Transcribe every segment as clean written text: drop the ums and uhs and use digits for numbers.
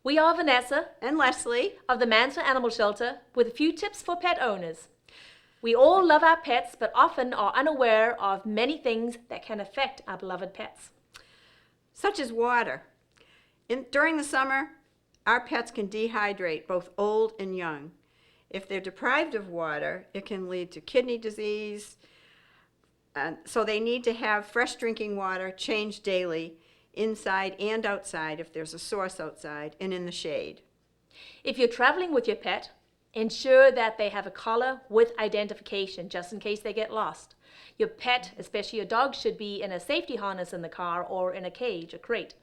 We are Vanessa And Leslie. of the Mansfield Animal Shelter with a few tips for pet owners. We all love our pets, but often are unaware of many things that can affect our beloved pets. Such as water. During the summer, our pets can dehydrate, both old and young. If they're deprived of water, it can lead to kidney disease. So they need to have fresh drinking water changed daily, inside and outside if there's a source outside, and in the shade. If you're traveling with your pet, ensure that they have a collar with identification just in case they get lost. Your pet, especially your dog, should be in a safety harness in the car or in a cage, a crate.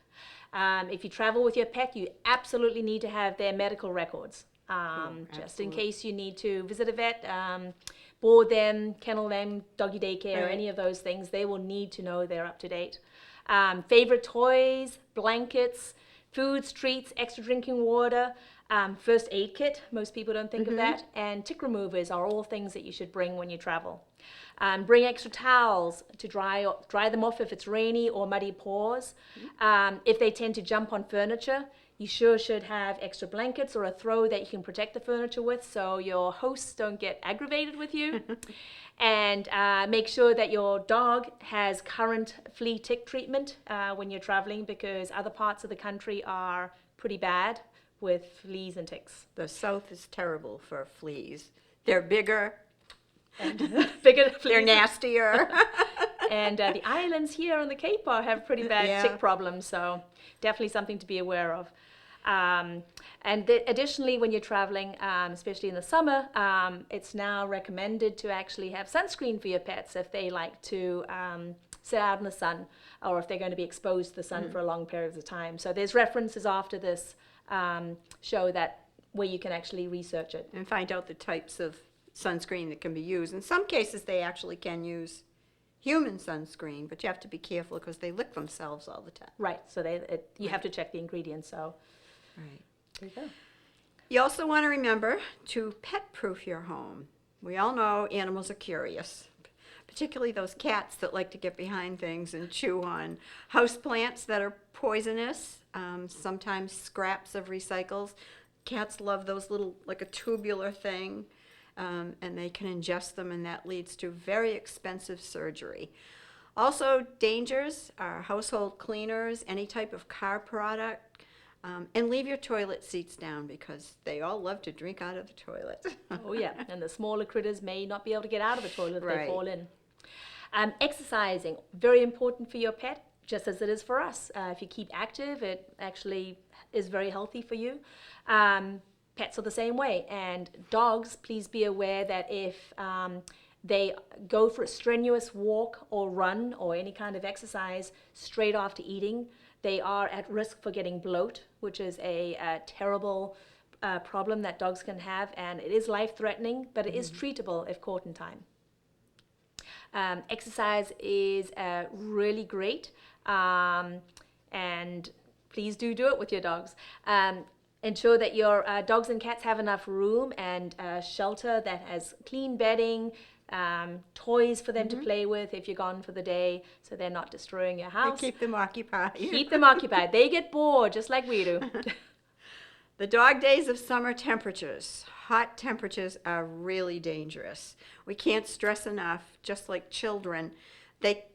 If you travel with your pet, you absolutely need to have their medical records. Just in case you need to visit a vet, board them, kennel them, doggy daycare, Right. any of those things, they will need to know they're up to date. Favorite toys, blankets, foods, treats, extra drinking water, first aid kit, most people don't think of that, and tick removers are all things that you should bring when you travel. Bring extra towels to dry them off if it's rainy or muddy paws. If they tend to jump on furniture, you sure should have extra blankets or a throw that you can protect the furniture with so your hosts don't get aggravated with you. And make sure that your dog has current flea tick treatment when you're traveling, because other parts of the country are pretty bad with fleas and ticks. The South is terrible for fleas. They're bigger, And bigger fleas. they're nastier. And the islands here on the Cape have pretty bad Yeah. tick problems, so definitely something to be aware of. Additionally, when you're traveling, especially in the summer, it's now recommended to actually have sunscreen for your pets if they like to sit out in the sun, or if they're going to be exposed to the sun for a long period of time. So there's references after this show that where you can actually research it. And find out the types of sunscreen that can be used. In some cases, they actually can use human sunscreen, but you have to be careful because they lick themselves all the time. Right, so you have to check the ingredients, so Right. there you go. You also want to remember to pet-proof your home. We all know animals are curious, particularly those cats that like to get behind things and chew on houseplants that are poisonous, sometimes scraps of recycles. Cats love those little, like a tubular thing, and they can ingest them, and that leads to very expensive surgery. Also, dangers are household cleaners, any type of car product, and leave your toilet seats down because they all love to drink out of the toilet. Oh yeah, and the smaller critters may not be able to get out of the toilet if they Right. fall in. Exercising, very important for your pet, just as it is for us. If you keep active, it actually is very healthy for you. Pets are the same way, and dogs, please be aware that if they go for a strenuous walk or run or any kind of exercise straight after eating, they are at risk for getting bloat, which is a terrible problem that dogs can have, and it is life-threatening, but it is treatable if caught in time. Exercise is really great, and please do it with your dogs. Ensure that your dogs and cats have enough room and shelter that has clean bedding, toys for them to play with if you're gone for the day, so they're not destroying your house. Keep them occupied. Keep them occupied. They get bored just like we do. The dog days of summer temperatures. Hot temperatures are really dangerous. We can't stress enough, just like children,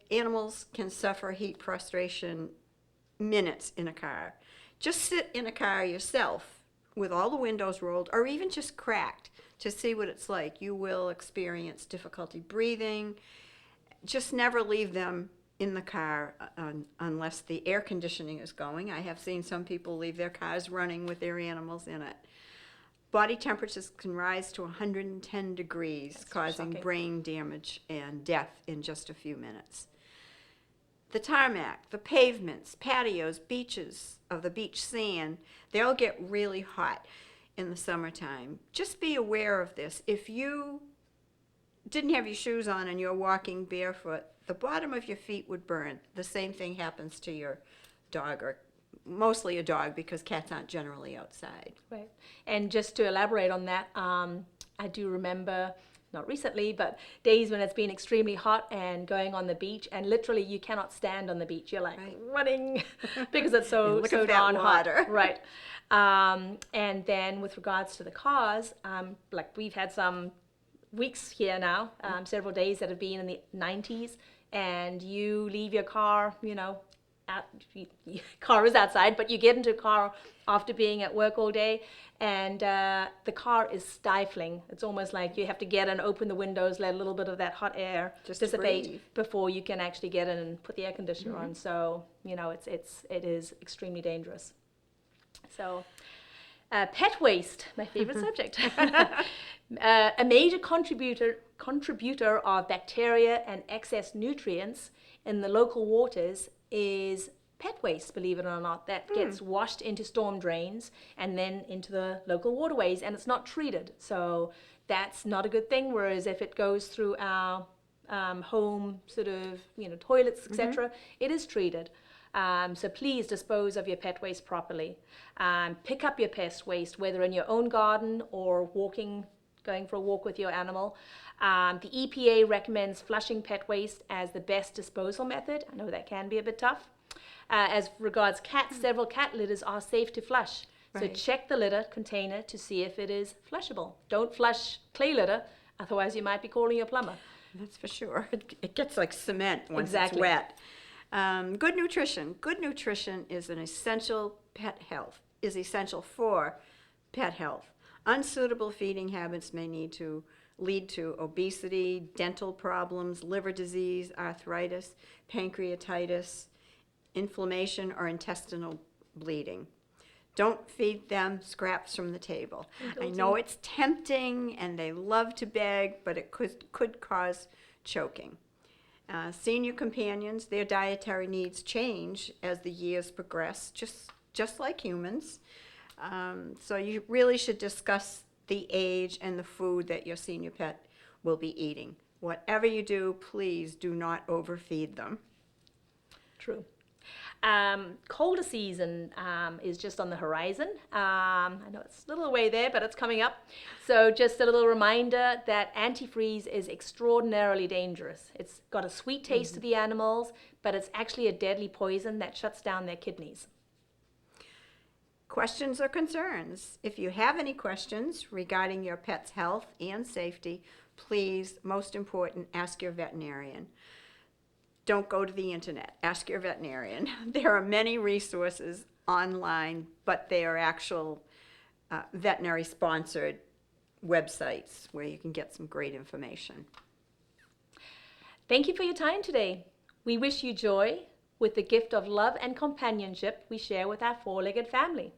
animals can suffer heat frustration minutes in a car. Just sit in a car yourself with all the windows rolled or even just cracked to see what it's like. You will experience difficulty breathing. Just never leave them in the car unless the air conditioning is going. I have seen some people leave their cars running with their animals in it. Body temperatures can rise to 110 degrees, That's causing shocking. brain damage and death in just a few minutes. The tarmac, the pavements, patios, beaches of the beach sand, they all get really hot in the summertime. Just be aware of this. If you didn't have your shoes on and you're walking barefoot, the bottom of your feet would burn. The same thing happens to your dog, or mostly a dog because cats aren't generally outside. Right. And just to elaborate on that, I do remember not recently, but days when it's been extremely hot and going on the beach, and literally you cannot stand on the beach. You're like running because it's so Look so at that darn water. hot. Right. And then with regards to the cars, like we've had some weeks here now, several days that have been in the 90s, and you leave your car, out, car is outside, but you get into a car after being at work all day, and the car is stifling. It's almost like you have to get in, open the windows, let a little bit of that hot air Just to dissipate breathe. before you can actually get in and put the air conditioner on. So it is extremely dangerous. So pet waste, my favorite subject. A major contributor of bacteria and excess nutrients in the local waters is pet waste, believe it or not, that gets washed into storm drains and then into the local waterways, and it's not treated. So that's not a good thing. Whereas if it goes through our home sort of, toilets, etc., it is treated. So please dispose of your pet waste properly. Pick up your pet waste, whether in your own garden or going for a walk with your animal. The EPA recommends flushing pet waste as the best disposal method. I know that can be a bit tough. As regards cats, several cat litters are safe to flush. So check the litter container to see if it is flushable. Don't flush clay litter, otherwise you might be calling your plumber. That's for sure. It gets like cement once Exactly. it's wet. Good nutrition. Good nutrition is essential for pet health. Unsuitable feeding habits may lead to obesity, dental problems, liver disease, arthritis, pancreatitis, inflammation, or intestinal bleeding. Don't feed them scraps from the table. I know it's tempting and they love to beg, but it could cause choking. Senior companions, their dietary needs change as the years progress, just like humans. So you really should discuss the age and the food that your senior pet will be eating. Whatever you do, please do not overfeed them. True. Colder season is just on the horizon. I know it's a little way there, but it's coming up. So just a little reminder that antifreeze is extraordinarily dangerous. It's got a sweet taste to the animals, but it's actually a deadly poison that shuts down their kidneys. Questions or concerns? If you have any questions regarding your pet's health and safety, please, most important, ask your veterinarian. Don't go to the internet. Ask your veterinarian. There are many resources online, but they are actual veterinary-sponsored websites where you can get some great information. Thank you for your time today. We wish you joy with the gift of love and companionship we share with our four-legged family.